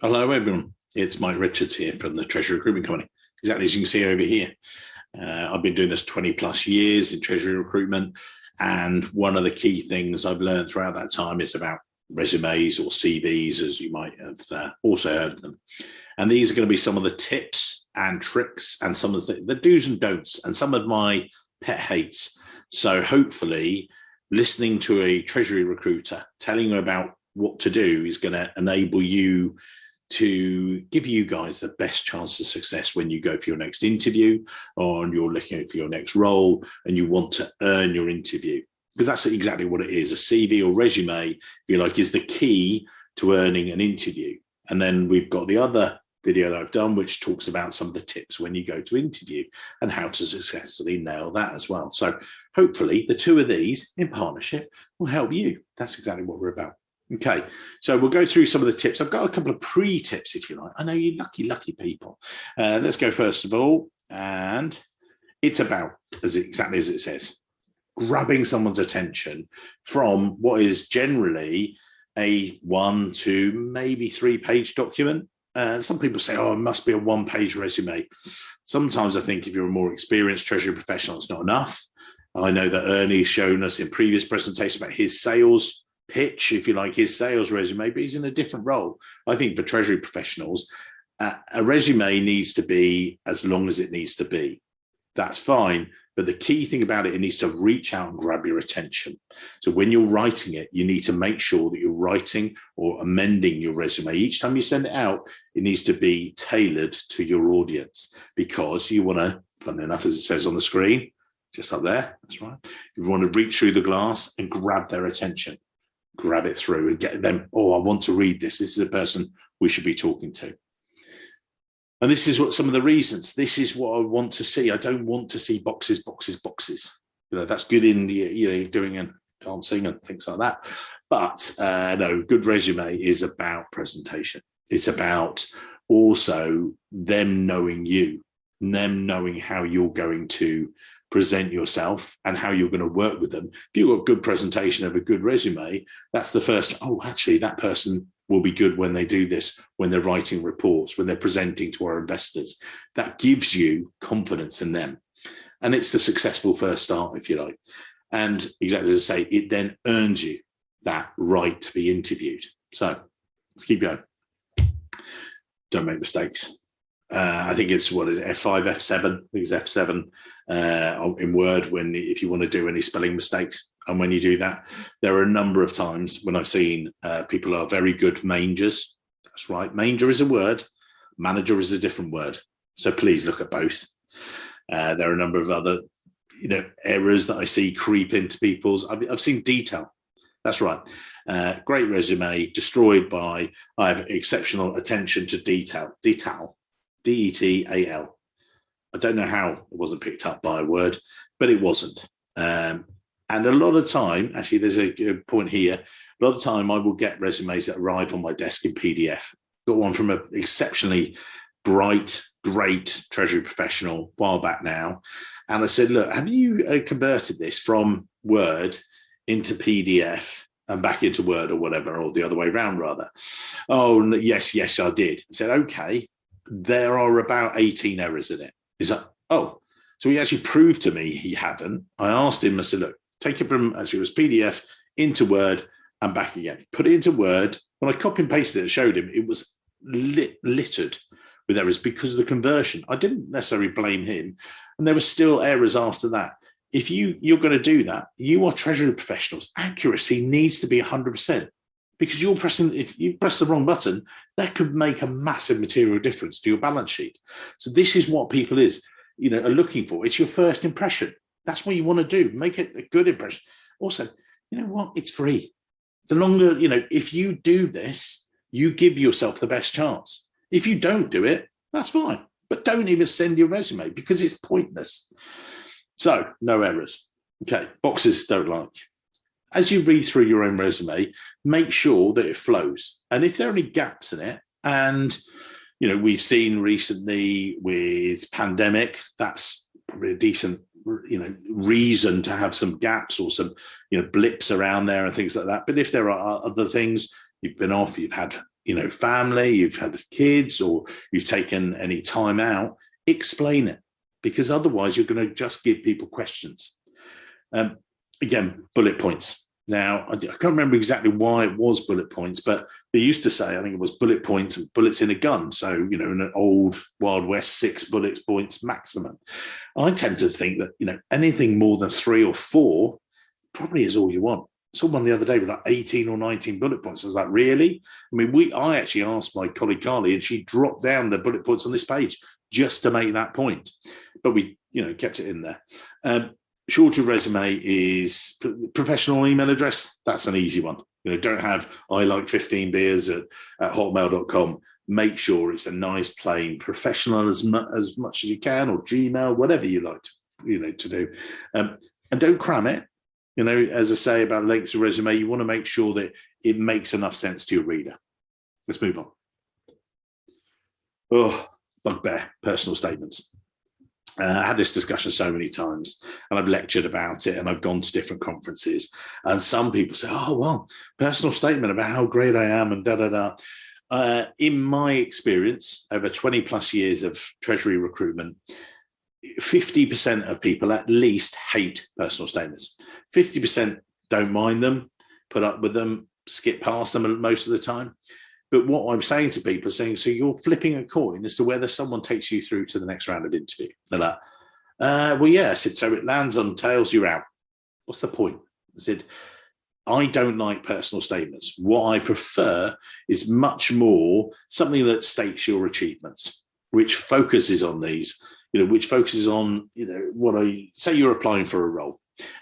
Hello, everyone. It's Mike Richards here from the Treasury Recruitment Company. Exactly as you can see over here. I've been doing this 20 plus years in Treasury recruitment. And one of the key things I've learned throughout that time is about resumes or CVs, as you might have also heard of them. And these are going to be some of the tips and tricks and some of the do's and don'ts and some of my pet hates. So hopefully listening to a Treasury recruiter telling you about what to do is going to enable you to give you guys the best chance of success when you go for your next interview or you're looking for your next role and you want to earn your interview. Because that's exactly what it is. A CV or resume, if you like, is the key to earning an interview. And then we've got the other video that I've done, which talks about some of the tips when you go to interview and how to successfully nail that as well. So hopefully the two of these in partnership will help you. That's exactly what we're about. Okay, so we'll go through some of the tips. I've got a couple of pre-tips, if you like. I know you lucky people. Let's go first of all, and it's about, exactly as it says, grabbing someone's attention from what is generally a 1 to maybe 3-page document. Some people say, oh, it must be a 1-page resume. Sometimes I think if you're a more experienced Treasury professional, it's not enough. I know that Ernie's shown us in previous presentations about his sales pitch, if you like, his sales resume, but he's in a different role. I think for Treasury professionals, a resume needs to be as long as it needs to be. That's fine. But the key thing about it, it needs to reach out and grab your attention. So when you're writing it, you need to make sure that you're writing or amending your resume. Each time you send it out, it needs to be tailored to your audience because you want to, funny enough, as it says on the screen, just up there, that's right. You want to reach through the glass and grab their attention. Grab it through and get them, oh, I want to read this. This is a person we should be talking to. And this is what some of the reasons, this is what I want to see. I don't want to see boxes. You know, that's good in the, doing and dancing and things like that. But no, good resume is about presentation. It's about also them knowing you, them knowing how you're going to present yourself and how you're going to work with them. If you've got a good presentation of a good resume, that's the first, oh, actually, that person will be good when they do this, when they're writing reports, when they're presenting to our investors. That gives you confidence in them. And it's the successful first start, if you like. And exactly as I say, it then earns you that right to be interviewed. So let's keep going. Don't make mistakes. I think it's, what is it, F5, F7? I think it's F7 in Word if you want to do any spelling mistakes. And when you do that, there are a number of times when I've seen people are very good mangers. That's right. Manger is a word. Manager is a different word. So please look at both. There are a number of other, errors that I see creep into people's. I've seen detail. That's right. Great resume destroyed by I have exceptional attention to detail. Detail. D-E-T-A-L. I don't know how it wasn't picked up by a word, but it wasn't. And a lot of time, actually, there's a good point here. A lot of time I will get resumes that arrive on my desk in PDF. Got one from an exceptionally bright, great Treasury professional a while back now. And I said, look, have you converted this from Word into PDF and back into Word or whatever, or the other way around rather? Oh, yes, I did. I said, okay. There are about 18 errors in it. He's like, oh, so he actually proved to me he hadn't. I asked him, I said, look, take it from, actually it was PDF into Word and back again. Put it into Word. When I copy and pasted it and showed him, it was littered with errors because of the conversion. I didn't necessarily blame him. And there were still errors after that. If you're going to do that, you are Treasury professionals. Accuracy needs to be 100%. Because if you press the wrong button, that could make a massive material difference to your balance sheet. So this is what people are looking for. It's your first impression. That's what you want to do. Make it a good impression. Also, you know what? It's free. The longer, if you do this, you give yourself the best chance. If you don't do it, that's fine. But don't even send your resume because it's pointless. So no errors. Okay, boxes don't like. As you read through your own resume, make sure that it flows. And if there are any gaps in it, and we've seen recently with pandemic, that's probably a decent reason to have some gaps or some blips around there and things like that. But if there are other things, you've been off, you've had family, you've had kids, or you've taken any time out, explain it, because otherwise you're going to just give people questions. Again, bullet points. Now, I can't remember exactly why it was bullet points, but they used to say, I think it was bullet points and bullets in a gun. So, in an old Wild West, 6 bullet points maximum. I tend to think that, anything more than 3 or 4 probably is all you want. I saw one the other day with like 18 or 19 bullet points. I was like, really? I mean, I actually asked my colleague Carly, and she dropped down the bullet points on this page just to make that point. But we, kept it in there. Shorter resume is professional email address. That's an easy one. Don't have I like 15 beers at hotmail.com. Make sure it's a nice, plain, professional as much as you can, or Gmail, whatever you like to do. And don't cram it. As I say about lengths of resume, you want to make sure that it makes enough sense to your reader. Let's move on. Oh, bugbear, personal statements. I had this discussion so many times, and I've lectured about it, and I've gone to different conferences, and some people say, oh, well, personal statement about how great I am and da-da-da. In my experience, over 20 plus years of Treasury recruitment, 50% of people at least hate personal statements. 50% don't mind them, put up with them, skip past them most of the time. But what I'm saying to people is saying, so you're flipping a coin as to whether someone takes you through to the next round of interview. They're like, well, yeah. I said, so it lands on tails, you're out. What's the point? I said, I don't like personal statements. What I prefer is much more something that states your achievements, which focuses on these, which focuses on, what say you're applying for a role,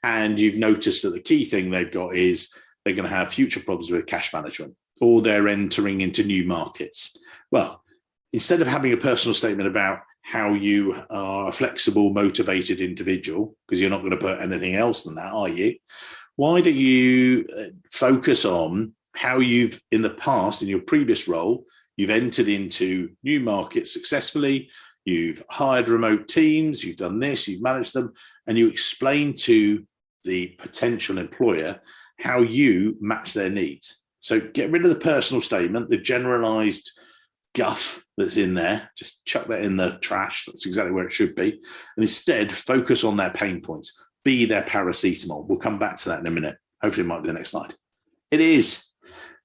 and you've noticed that the key thing they've got is they're going to have future problems with cash management, or they're entering into new markets. Well, instead of having a personal statement about how you are a flexible, motivated individual, because you're not going to put anything else than that, are you? Why don't you focus on how you've, in the past, in your previous role, you've entered into new markets successfully, you've hired remote teams, you've done this, you've managed them, and you explain to the potential employer how you match their needs. So get rid of the personal statement, the generalized guff that's in there, just chuck that in the trash. That's exactly where it should be. And instead, focus on their pain points. Be their paracetamol. We'll come back to that in a minute. Hopefully it might be the next slide. It is.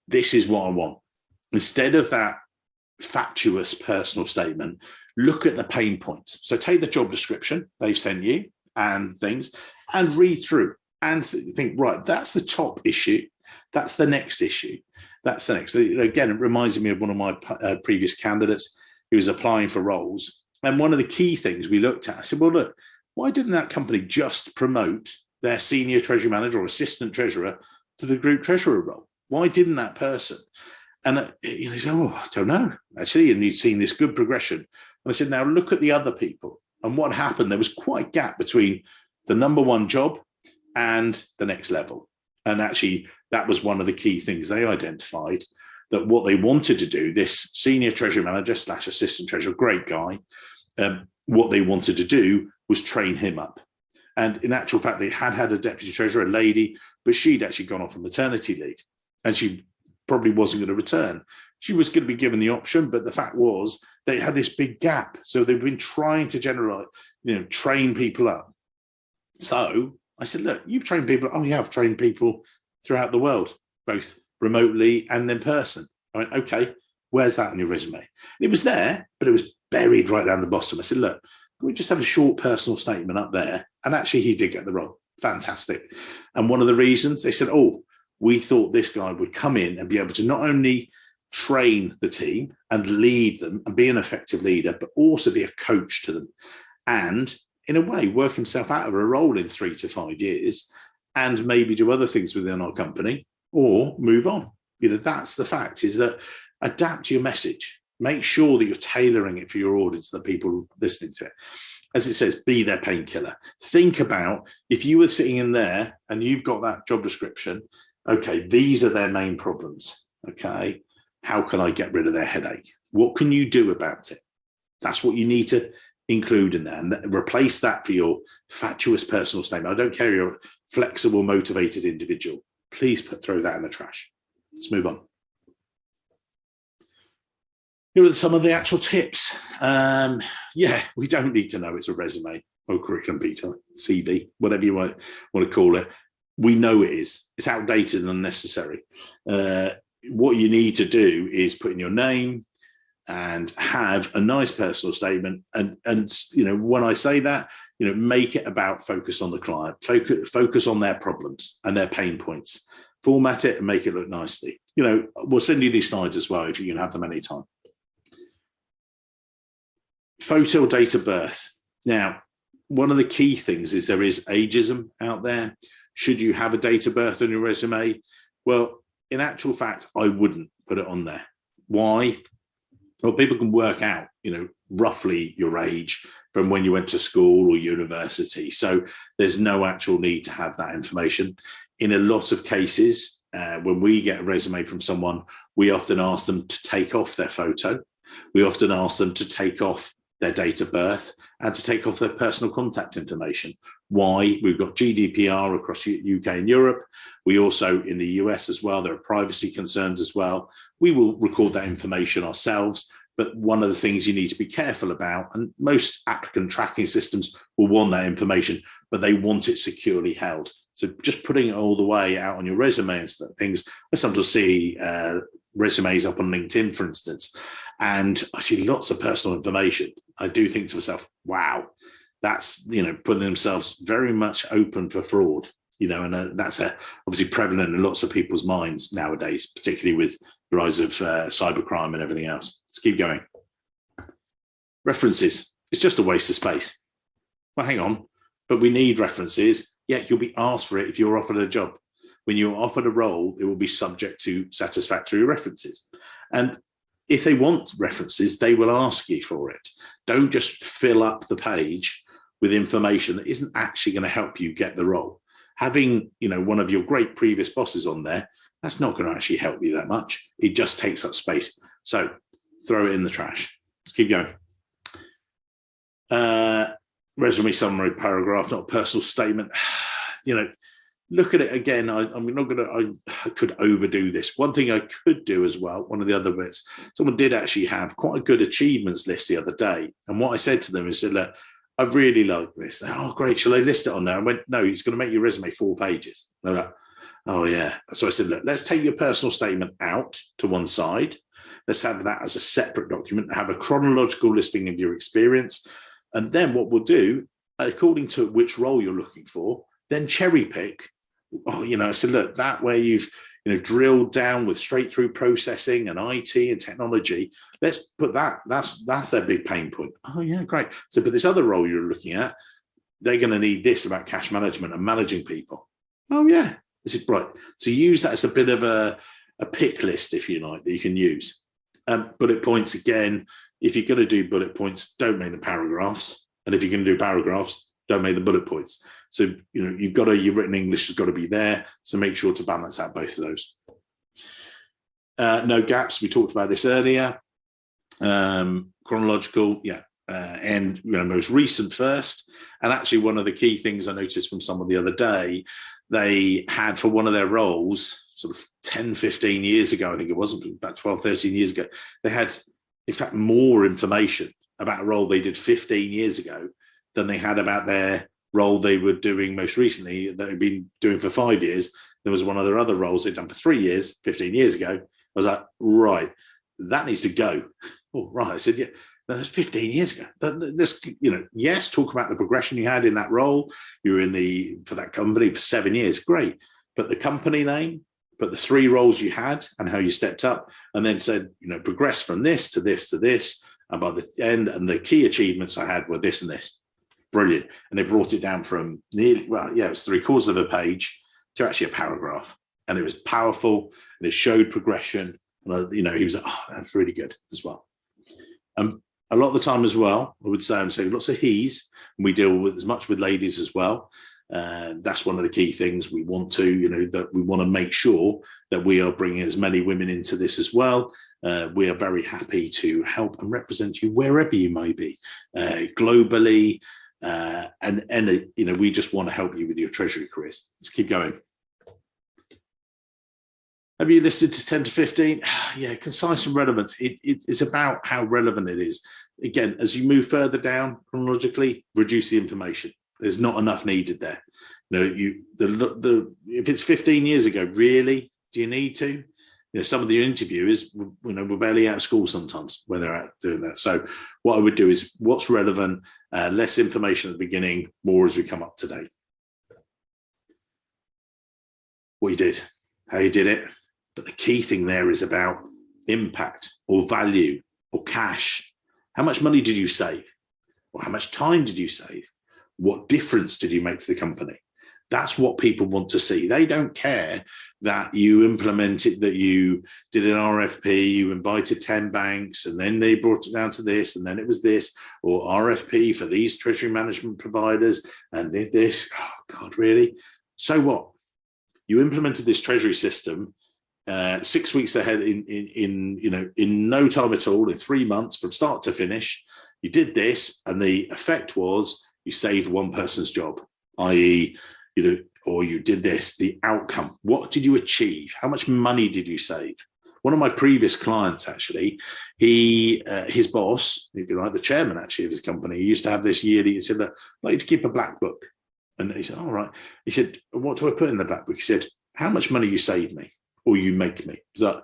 This is what I want. Instead of that fatuous personal statement, look at the pain points. So take the job description they've sent you and things, and read through and think, right, that's the top issue. That's the next issue. That's the next. Again, it reminds me of one of my previous candidates who was applying for roles. And one of the key things we looked at, I said, well, look, why didn't that company just promote their senior treasury manager or assistant treasurer to the group treasurer role? Why didn't that person? And he said, oh, I don't know, actually. And you'd seen this good progression. And I said, now look at the other people. And what happened, there was quite a gap between the number one job and the next level. And actually, that was one of the key things they identified, that what they wanted to do, this senior treasury manager / assistant treasurer, great guy, what they wanted to do was train him up. And in actual fact, they had a deputy treasurer, a lady, but she'd actually gone off on maternity leave, and she probably wasn't going to return. She was going to be given the option, but the fact was they had this big gap. So they've been trying to train people up. So I said, look, you've trained people. Oh, yeah, I've trained people throughout the world, both remotely and in person. I went, okay, where's that on your resume? It was there, but it was buried right down the bottom. I said, look, can we just have a short personal statement up there? And actually, he did get the role. Fantastic. And one of the reasons, they said, oh, we thought this guy would come in and be able to not only train the team and lead them and be an effective leader, but also be a coach to them. And in a way, work himself out of a role in 3 to 5 years and maybe do other things within our company or move on. That's the fact, is that adapt your message. Make sure that you're tailoring it for your audience, the people listening to it. As it says, be their painkiller. Think about if you were sitting in there and you've got that job description, okay, these are their main problems. Okay, how can I get rid of their headache? What can you do about it? That's what you need to include in there, and replace that for your fatuous personal statement. I don't care, you're a flexible, motivated individual. Please throw that in the trash. Let's move on. Here are some of the actual tips. Yeah, we don't need to know it's a resume or curriculum vitae, CV, whatever you want to call it. We know it is. It's outdated and unnecessary. What you need to do is put in your name and have a nice personal statement. And when I say that, make it about focus on the client, focus on their problems and their pain points. Format it and make it look nicely. We'll send you these slides as well if you can have them anytime. Photo, date of birth. Now, one of the key things is there is ageism out there. Should you have a date of birth on your resume? Well, in actual fact, I wouldn't put it on there. Why? Well, people can work out, roughly your age from when you went to school or university. So there's no actual need to have that information. In a lot of cases, when we get a resume from someone, we often ask them to take off their photo. We often ask them to take off their date of birth and to take off their personal contact information. Why? We've got GDPR across UK and Europe. We also, in the US as well, there are privacy concerns as well. We will record that information ourselves, but one of the things you need to be careful about, and most applicant tracking systems will want that information, but they want it securely held. So just putting it all the way out on your resume and things, I sometimes see resumes up on LinkedIn, for instance, and I see lots of personal information. I do think to myself, wow, that's, putting themselves very much open for fraud, and that's obviously prevalent in lots of people's minds nowadays, particularly with the rise of cybercrime and everything else. Let's keep going. References. It's just a waste of space. Well, hang on, but we need references. Yeah, you'll be asked for it if you're offered a job. When you're offered a role, it will be subject to satisfactory references. And if they want references, they will ask you for it. Don't just fill up the page with information that isn't actually going to help you get the role. Having, one of your great previous bosses on there, that's not going to actually help you that much. It just takes up space. So throw it in the trash. Let's keep going. Resume summary paragraph, not a personal statement. Look at it again. I could overdo this. One thing I could do as well, one of the other bits, someone did actually have quite a good achievements list the other day. And what I said to them is, look, I really like this. They're, oh, great. Shall I list it on there? I went, no, it's going to make your resume 4 pages. They're like, oh, yeah. So I said, look, let's take your personal statement out to one side. Let's have that as a separate document, have a chronological listing of your experience. And then what we'll do, according to which role you're looking for, then cherry pick. Oh, I said, look, that where you've, drilled down with straight through processing and IT and technology, let's put that. That's their big pain point. Oh, yeah, great. So, but this other role you're looking at, they're going to need this about cash management and managing people. Oh, yeah. This is right. So use that as a bit of a pick list, if you like, that you can use. Bullet points, again, if you're going to do bullet points, don't make the paragraphs. And if you're going to do paragraphs, don't make the bullet points. So, your written English has got to be there. So make sure to balance out both of those. No gaps. We talked about this earlier. Chronological, yeah. And most recent first. And actually, one of the key things I noticed from someone the other day, they had for one of their roles, sort of 10, 15 years ago, I think it was, about 12, 13 years ago, they had, in fact, more information about a role they did 15 years ago than they had about their role they were doing most recently, that they'd been doing for 5 years. There was one of their other roles they'd done for 3 years, 15 years ago. I was like, right, that needs to go. Oh, right. I said, yeah, no, that's 15 years ago. This, yes, talk about the progression you had in that role. You were for that company for 7 years. Great. But the company name, but the 3 roles you had and how you stepped up, and then said, progress from this to this to this. And by the end, and the key achievements I had were this and this. Brilliant. And they brought it down from nearly, it was 3/4 of a page to actually a paragraph. And it was powerful and it showed progression. And, he was like, oh, that's really good as well. A lot of the time as well, I would say, I'm saying lots of he's, and we deal with as much with ladies as well. That's one of the key things we want to, that we want to make sure that we are bringing as many women into this as well. We are very happy to help and represent you wherever you may be, globally. We just want to help you with your Treasury careers. Let's keep going. Have you listed to 10 to 15? Yeah, concise and relevant. It's about how relevant it is. Again, as you move further down chronologically, reduce the information. There's not enough needed there. If it's 15 years ago, really, do you need to? Some of the interviewers, we're barely out of school sometimes when they're out doing that. So what I would do is what's relevant, less information at the beginning, more as we come up to date. What you did, how you did it. But the key thing there is about impact or value or cash. How much money did you save? Or how much time did you save? What difference did you make to the company? That's what people want to see. They don't care that you implemented, that you did an RFP, you invited 10 banks, and then they brought it down to this, and then it was this, or RFP for these treasury management providers, and did this. Oh, God, really? So what? You implemented this treasury system 6 weeks ahead in no time at all, in 3 months from start to finish. You did this, and the effect was you saved one person's job, i.e., or you did this, the outcome. What did you achieve? How much money did you save? One of my previous clients, actually, his boss, if you like, the chairman actually of his company, he used to have this yearly, he said, I'd like you to keep a black book. And he said, all right. He said, what do I put in the black book? He said, how much money you save me or you make me? Is that,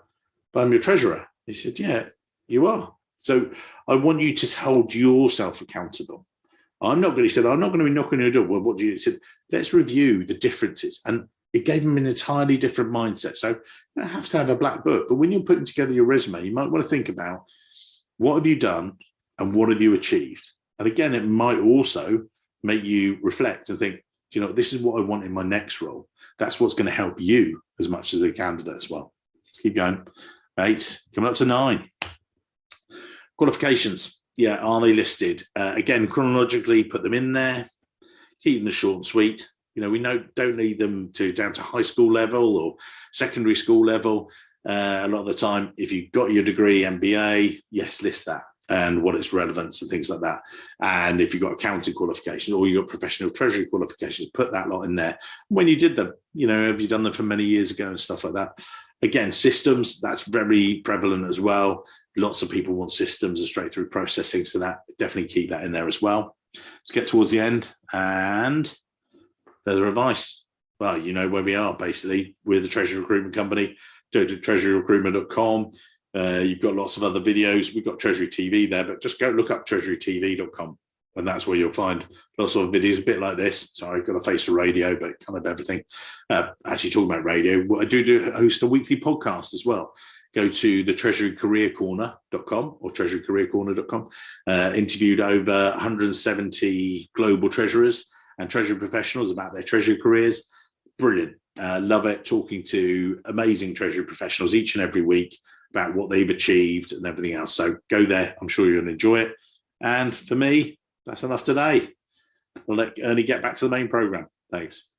but I'm your treasurer. He said, yeah, you are. So I want you to hold yourself accountable. I'm not going to be knocking on your door. Well, what do you? He said, let's review the differences. And it gave him an entirely different mindset. So you don't have to have a black book, but when you're putting together your resume, you might want to think about what have you done and what have you achieved? And again, it might also make you reflect and think, this is what I want in my next role. That's what's going to help you as much as a candidate as well. Let's keep going. 8, coming up to 9. Qualifications. Yeah, are they listed? Again, chronologically, put them in there. Keep them short and sweet. We don't need them down to high school level or secondary school level. A lot of the time, if you've got your degree, MBA, yes, list that and what its relevance and things like that. And if you've got accounting qualifications or you've got professional treasury qualifications, put that lot in there. When you did them, have you done them from many years ago and stuff like that? Again, systems, that's very prevalent as well. Lots of people want systems and straight through processing. So that definitely keep that in there as well. Let's get towards the end and further advice. Well, you know where we are, basically. We're the Treasury Recruitment Company. Go to treasuryrecruitment.com. You've got lots of other videos. We've got Treasury TV there, but just go look up treasurytv.com. And that's where you'll find lots of videos, a bit like this. Sorry, I've got a face for radio, but kind of everything. Actually, talking about radio, I do host a weekly podcast as well. Go to the treasurycareercorner.com or treasurycareercorner.com. Interviewed over 170 global treasurers and treasury professionals about their treasury careers. Brilliant. Love it. Talking to amazing treasury professionals each and every week about what they've achieved and everything else. So go there. I'm sure you'll enjoy it. And for me, that's enough today. We'll let Ernie get back to the main program. Thanks.